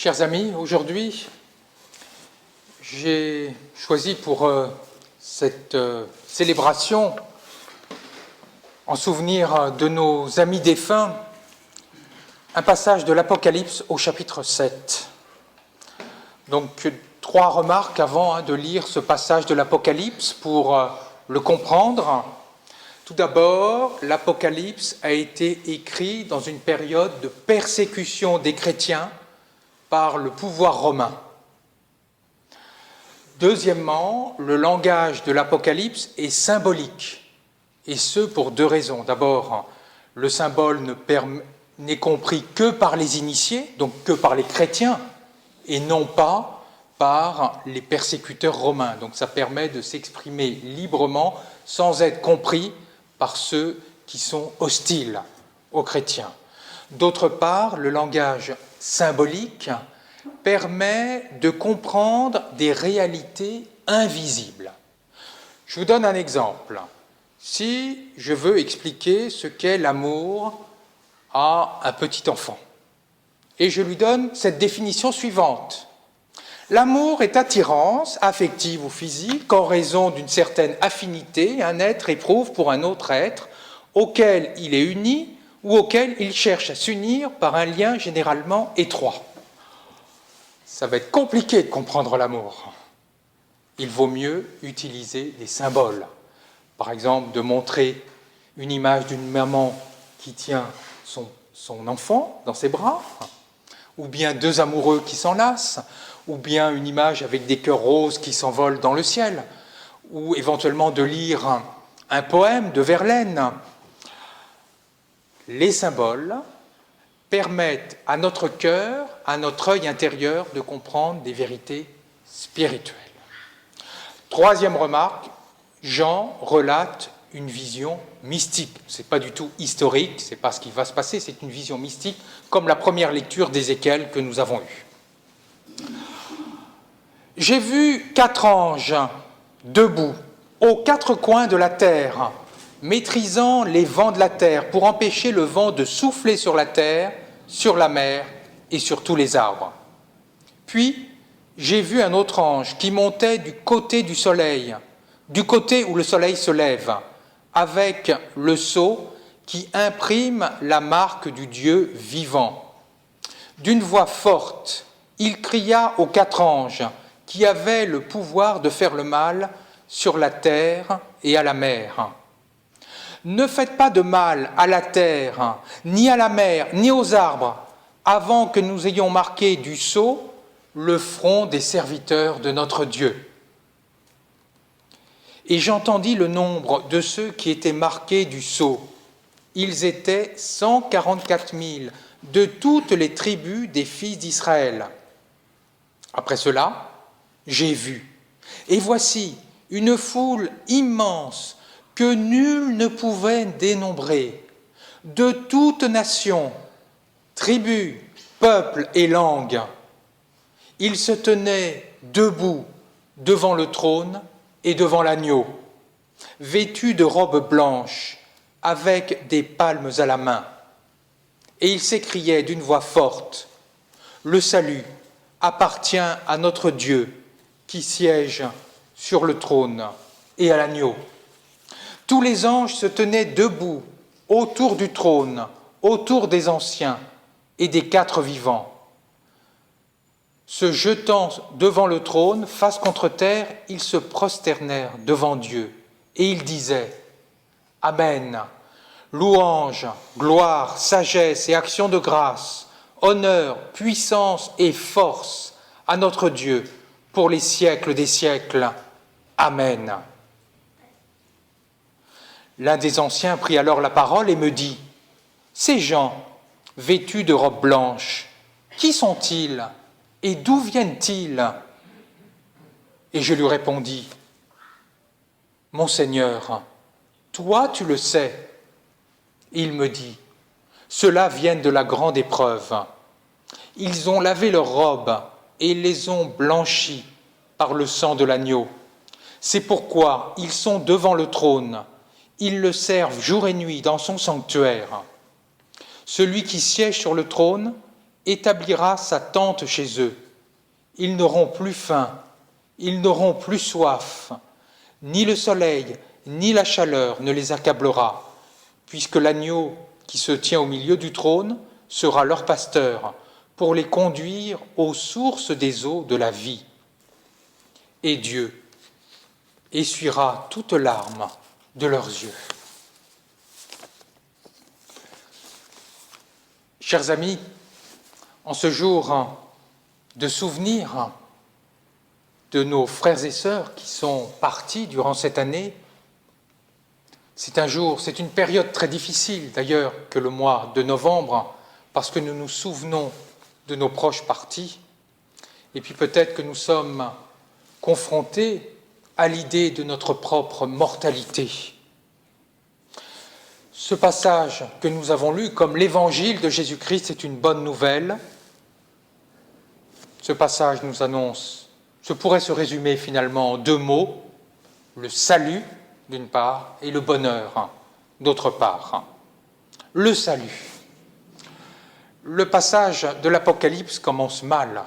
Chers amis, aujourd'hui, j'ai choisi pour cette célébration, en souvenir de nos amis défunts, un passage de l'Apocalypse au chapitre 7. Donc, 3 remarques avant de lire ce passage de l'Apocalypse pour le comprendre. Tout d'abord, l'Apocalypse a été écrit dans une période de persécution des chrétiens par le pouvoir romain. Deuxièmement, le langage de l'Apocalypse est symbolique, et ce pour 2 raisons. D'abord, le symbole n'est compris que par les initiés, donc que par les chrétiens, et non pas par les persécuteurs romains. Donc ça permet de s'exprimer librement sans être compris par ceux qui sont hostiles aux chrétiens. D'autre part, le langage symbolique permet de comprendre des réalités invisibles. Je vous donne un exemple. Si je veux expliquer ce qu'est l'amour à un petit enfant, et je lui donne cette définition suivante. L'amour est attirance affective ou physique en raison d'une certaine affinité un être éprouve pour un autre être auquel il est uni ou auquel il cherche à s'unir par un lien généralement étroit. Ça va être compliqué de comprendre l'amour. Il vaut mieux utiliser des symboles. Par exemple, de montrer une image d'une maman qui tient son enfant dans ses bras, ou bien 2 amoureux qui s'enlacent, ou bien une image avec des cœurs roses qui s'envolent dans le ciel, ou éventuellement de lire un poème de Verlaine. Les symboles permettent à notre cœur, à notre œil intérieur, de comprendre des vérités spirituelles. 3e remarque, Jean relate une vision mystique. Ce n'est pas du tout historique, ce n'est pas ce qui va se passer, c'est une vision mystique, comme la première lecture d'Ézéchiel que nous avons eue. J'ai vu 4 anges debout aux 4 coins de la terre, maîtrisant les vents de la terre pour empêcher le vent de souffler sur la terre, sur la mer et sur tous les arbres. Puis, j'ai vu un autre ange qui montait du côté du soleil, du côté où le soleil se lève, avec le sceau qui imprime la marque du Dieu vivant. D'une voix forte, il cria aux 4 anges qui avaient le pouvoir de faire le mal sur la terre et à la mer. Ne faites pas de mal à la terre, ni à la mer, ni aux arbres, avant que nous ayons marqué du sceau le front des serviteurs de notre Dieu. Et j'entendis le nombre de ceux qui étaient marqués du sceau. Ils étaient 144 000 de toutes les tribus des fils d'Israël. Après cela, j'ai vu, et voici une foule immense que nul ne pouvait dénombrer, de toutes nations, tribus, peuples et langues. Ils se tenaient debout devant le trône et devant l'agneau, vêtus de robes blanches, avec des palmes à la main. Et ils s'écriaient d'une voix forte, « Le salut appartient à notre Dieu qui siège sur le trône et à l'agneau. » Tous les anges se tenaient debout autour du trône, autour des anciens et des 4 vivants. Se jetant devant le trône, face contre terre, ils se prosternèrent devant Dieu et ils disaient « Amen, louange, gloire, sagesse et action de grâce, honneur, puissance et force à notre Dieu pour les siècles des siècles. Amen. » L'un des anciens prit alors la parole et me dit « Ces gens, vêtus de robes blanches, qui sont-ils et d'où viennent-ils » Et je lui répondis « Mon Seigneur, toi tu le sais. » Et il me dit « Ceux-là viennent de la grande épreuve. Ils ont lavé leurs robes et les ont blanchies par le sang de l'agneau. C'est pourquoi ils sont devant le trône. Ils le servent jour et nuit dans son sanctuaire. Celui qui siège sur le trône établira sa tente chez eux. Ils n'auront plus faim, ils n'auront plus soif, ni le soleil, ni la chaleur ne les accablera, puisque l'agneau qui se tient au milieu du trône sera leur pasteur, pour les conduire aux sources des eaux de la vie. Et Dieu essuiera toute larme de leurs yeux. Chers amis, en ce jour de souvenir de nos frères et sœurs qui sont partis durant cette année, c'est une période très difficile d'ailleurs que le mois de novembre, parce que nous nous souvenons de nos proches partis, et puis peut-être que nous sommes confrontés à l'idée de notre propre mortalité. Ce passage que nous avons lu comme l'évangile de Jésus-Christ est une bonne nouvelle. Ce passage nous annonce, ce pourrait se résumer finalement en 2 mots, le salut d'une part et le bonheur d'autre part. Le salut. Le passage de l'Apocalypse commence mal.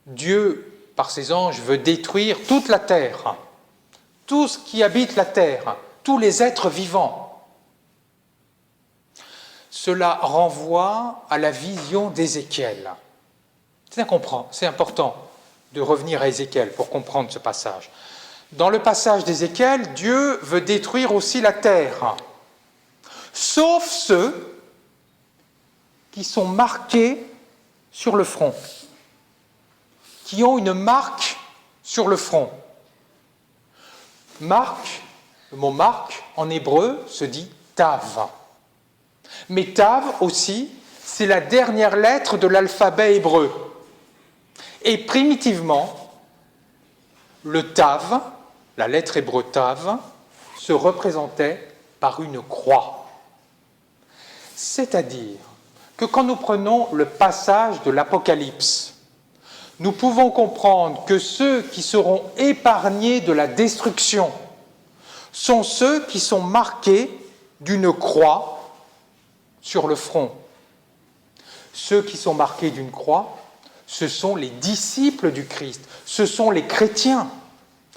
Dieu, par ses anges, veut détruire toute la terre, tout ce qui habite la terre, tous les êtres vivants. Cela renvoie à la vision d'Ézéchiel. C'est important de revenir à Ézéchiel pour comprendre ce passage. Dans le passage d'Ézéchiel, Dieu veut détruire aussi la terre, sauf ceux qui sont marqués sur le front, qui ont une marque sur le front. Marque, le mot marque en hébreu se dit tav. Mais tav aussi, c'est la dernière lettre de l'alphabet hébreu. Et primitivement, le tav, la lettre hébreu tav, se représentait par une croix. C'est-à-dire que quand nous prenons le passage de l'Apocalypse, nous pouvons comprendre que ceux qui seront épargnés de la destruction sont ceux qui sont marqués d'une croix sur le front. Ceux qui sont marqués d'une croix, ce sont les disciples du Christ, ce sont les chrétiens.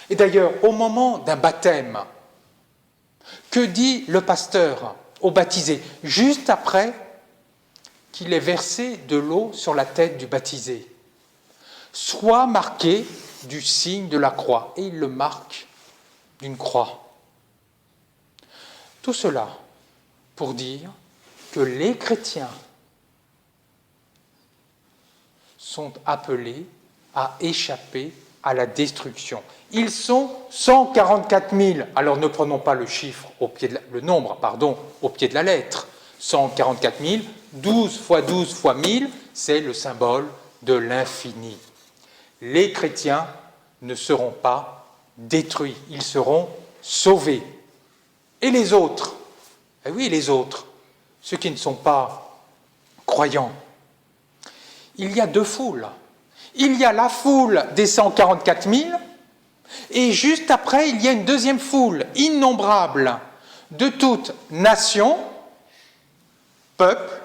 Et d'ailleurs, au moment d'un baptême, que dit le pasteur au baptisé, juste après qu'il ait versé de l'eau sur la tête du baptisé? Sois marqué du signe de la croix. Et il le marque d'une croix. Tout cela pour dire que les chrétiens sont appelés à échapper à la destruction. Ils sont 144 000. Alors ne prenons pas le chiffre le nombre au pied de la lettre. 144 000, 12 fois 12 fois 1000, c'est le symbole de l'infini. Les chrétiens ne seront pas détruits, ils seront sauvés. Et les autres? Eh oui, les autres, ceux qui ne sont pas croyants. Il y a 2 foules. Il y a la foule des 144 000, et juste après, il y a une deuxième foule innombrable de toutes nations, peuples,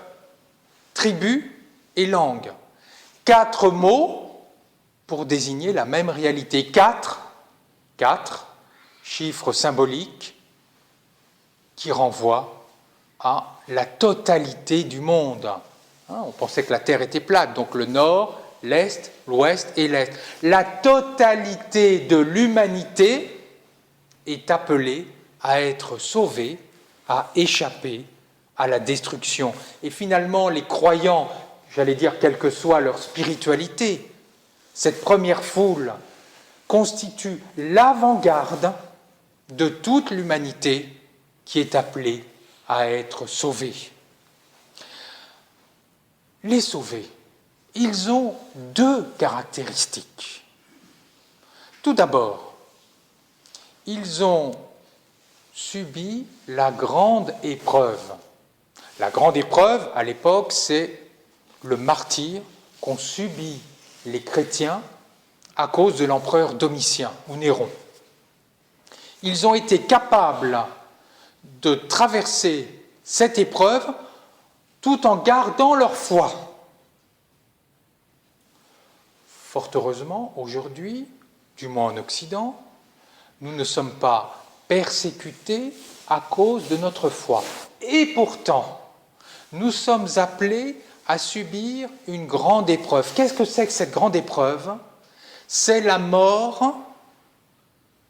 tribus et langues. 4 mots pour désigner la même réalité. 4 chiffres symboliques qui renvoient à la totalité du monde. On pensait que la Terre était plate, donc le nord, l'est, l'ouest et l'est. La totalité de l'humanité est appelée à être sauvée, à échapper à la destruction. Et finalement, les croyants, j'allais dire quelle que soit leur spiritualité, cette première foule constitue l'avant-garde de toute l'humanité qui est appelée à être sauvée. Les sauvés, ils ont 2 caractéristiques. Tout d'abord, ils ont subi la grande épreuve. La grande épreuve, à l'époque, c'est le martyre qu'ont subi les chrétiens à cause de l'empereur Domitien ou Néron. Ils ont été capables de traverser cette épreuve tout en gardant leur foi. fort heureusement, aujourd'hui, du moins en Occident, nous ne sommes pas persécutés à cause de notre foi. Et pourtant, nous sommes appelés à subir une grande épreuve. Qu'est-ce que c'est que cette grande épreuve? C'est la mort,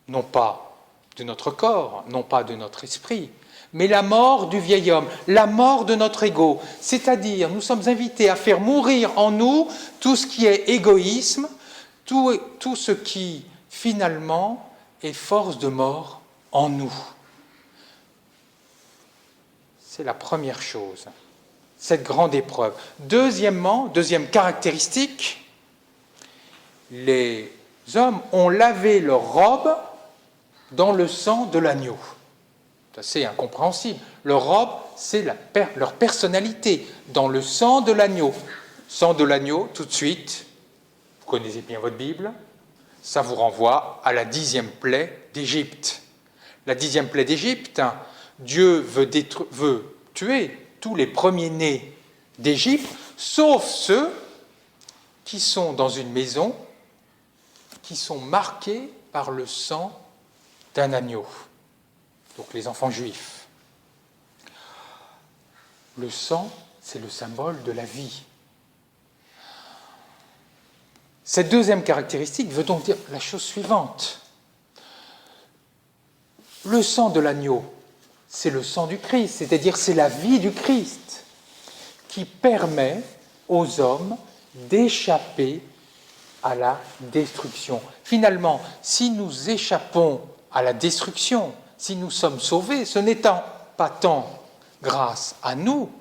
non pas de notre corps, non pas de notre esprit, mais la mort du vieil homme, la mort de notre ego. C'est-à-dire, nous sommes invités à faire mourir en nous tout ce qui est égoïsme, tout ce qui, finalement, est force de mort en nous. C'est la première chose, cette grande épreuve. Deuxièmement, deuxième caractéristique, les hommes ont lavé leur robe dans le sang de l'agneau. C'est assez incompréhensible. Leur robe, c'est leur personnalité, dans le sang de l'agneau. Sang de l'agneau, tout de suite, vous connaissez bien votre Bible, ça vous renvoie à la 10e plaie d'Égypte. La 10e plaie d'Égypte, Dieu veut tuer tous les premiers-nés d'Égypte, sauf ceux qui sont dans une maison, qui sont marqués par le sang d'un agneau, donc les enfants juifs. Le sang, c'est le symbole de la vie. Cette deuxième caractéristique veut donc dire la chose suivante. Le sang de l'agneau, c'est le sang du Christ, c'est-à-dire c'est la vie du Christ qui permet aux hommes d'échapper à la destruction. Finalement, si nous échappons à la destruction, si nous sommes sauvés, ce n'est pas tant grâce à nous,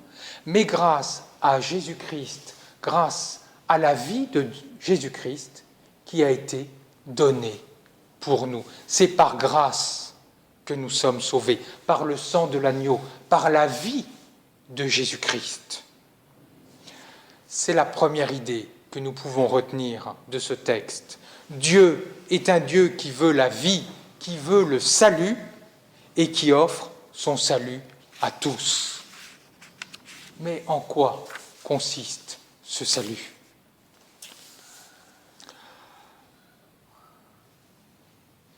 mais grâce à Jésus-Christ, grâce à la vie de Jésus-Christ qui a été donnée pour nous. C'est par grâce que nous sommes sauvés, par le sang de l'agneau, par la vie de Jésus-Christ. C'est la première idée que nous pouvons retenir de ce texte. Dieu est un Dieu qui veut la vie, qui veut le salut et qui offre son salut à tous. Mais en quoi consiste ce salut?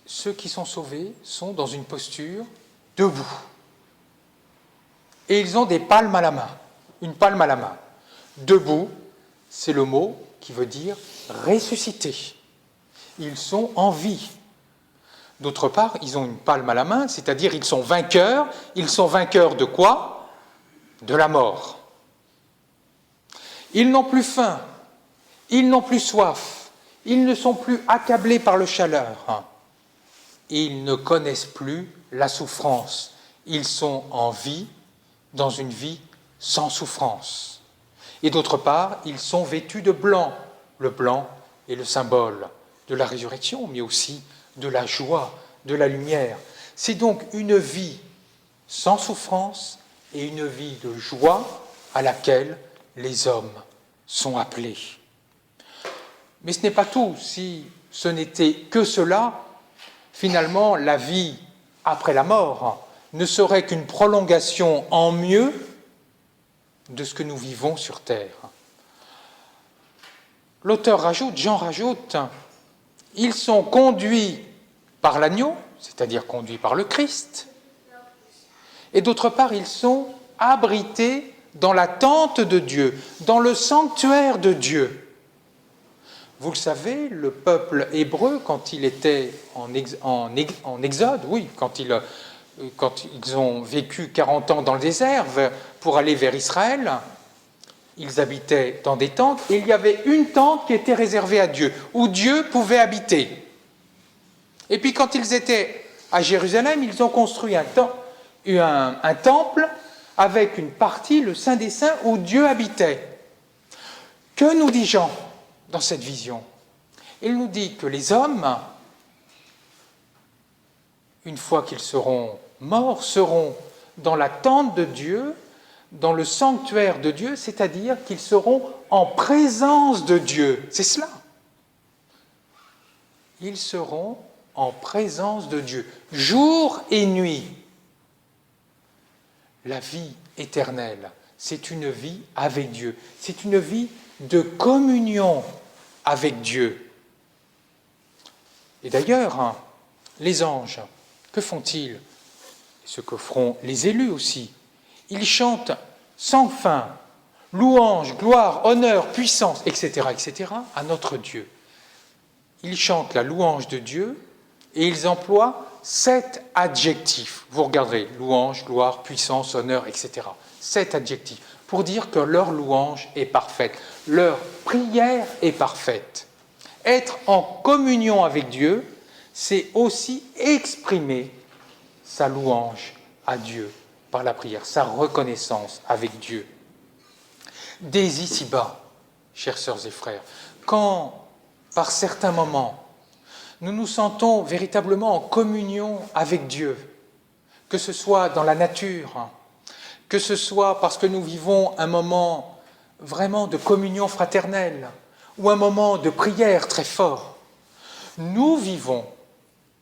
Ceux qui sont sauvés sont dans une posture debout. Et ils ont des palmes à la main, une palme à la main. Debout, c'est le mot qui veut dire ressuscité. Ils sont en vie. D'autre part, ils ont une palme à la main, c'est-à-dire ils sont vainqueurs. Ils sont vainqueurs de quoi? De la mort. Ils n'ont plus faim, ils n'ont plus soif, ils ne sont plus accablés par le chaleur. Ils ne connaissent plus la souffrance. Ils sont en vie, dans une vie sans souffrance. Et d'autre part, ils sont vêtus de blanc. Le blanc est le symbole de la résurrection, mais aussi de la joie, de la lumière. C'est donc une vie sans souffrance et une vie de joie à laquelle les hommes sont appelés. Mais ce n'est pas tout. Si ce n'était que cela, finalement, la vie après la mort ne serait qu'une prolongation en mieux de ce que nous vivons sur Terre. L'auteur rajoute, Jean rajoute, ils sont conduits par l'agneau, c'est-à-dire conduits par le Christ, et d'autre part, ils sont abrités dans la tente de Dieu, dans le sanctuaire de Dieu. Vous le savez, le peuple hébreu, quand il était en exode, oui, quand ils ont vécu 40 ans dans le désert pour aller vers Israël, ils habitaient dans des tentes, et il y avait une tente qui était réservée à Dieu, où Dieu pouvait habiter. Et puis quand ils étaient à Jérusalem, ils ont construit un temple avec une partie, le Saint des Saints, où Dieu habitait. Que nous dit Jean dans cette vision? Il nous dit que les hommes, une fois qu'ils seront morts, seront dans la tente de Dieu, dans le sanctuaire de Dieu, c'est-à-dire qu'ils seront en présence de Dieu. C'est cela. Ils seront en présence de Dieu, jour et nuit. La vie éternelle, c'est une vie avec Dieu. C'est une vie de communion avec Dieu. Et d'ailleurs, les anges, que font-ils? Ce que feront les élus aussi. Ils chantent sans fin, louange, gloire, honneur, puissance, etc., etc., à notre Dieu. Ils chantent la louange de Dieu et ils emploient 7 adjectifs. Vous regarderez, louange, gloire, puissance, honneur, etc. 7 adjectifs pour dire que leur louange est parfaite, leur prière est parfaite. Être en communion avec Dieu, c'est aussi exprimer sa louange à Dieu par la prière, sa reconnaissance avec Dieu. Dès ici-bas, chères sœurs et frères, quand, par certains moments, nous nous sentons véritablement en communion avec Dieu, que ce soit dans la nature, que ce soit parce que nous vivons un moment vraiment de communion fraternelle ou un moment de prière très fort, nous vivons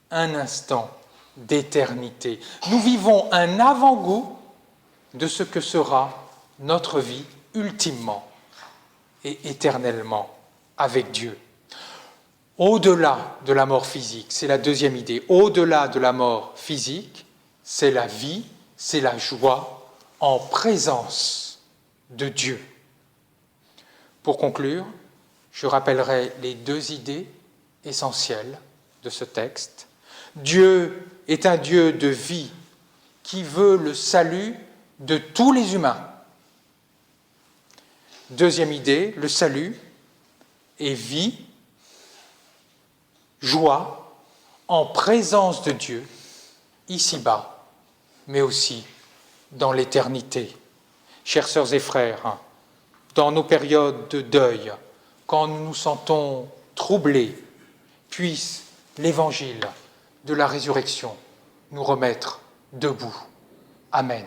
un instant d'éternité. Nous vivons un avant-goût de ce que sera notre vie ultimement et éternellement avec Dieu. Au-delà de la mort physique, c'est la deuxième idée, au-delà de la mort physique, c'est la vie, c'est la joie en présence de Dieu. Pour conclure, je rappellerai les 2 idées essentielles de ce texte. Dieu est un Dieu de vie qui veut le salut de tous les humains. Deuxième idée, le salut est vie, joie en présence de Dieu, ici-bas, mais aussi dans l'éternité. Chères sœurs et frères, dans nos périodes de deuil, quand nous nous sentons troublés, puisse l'Évangile de la résurrection nous remettre debout. Amen.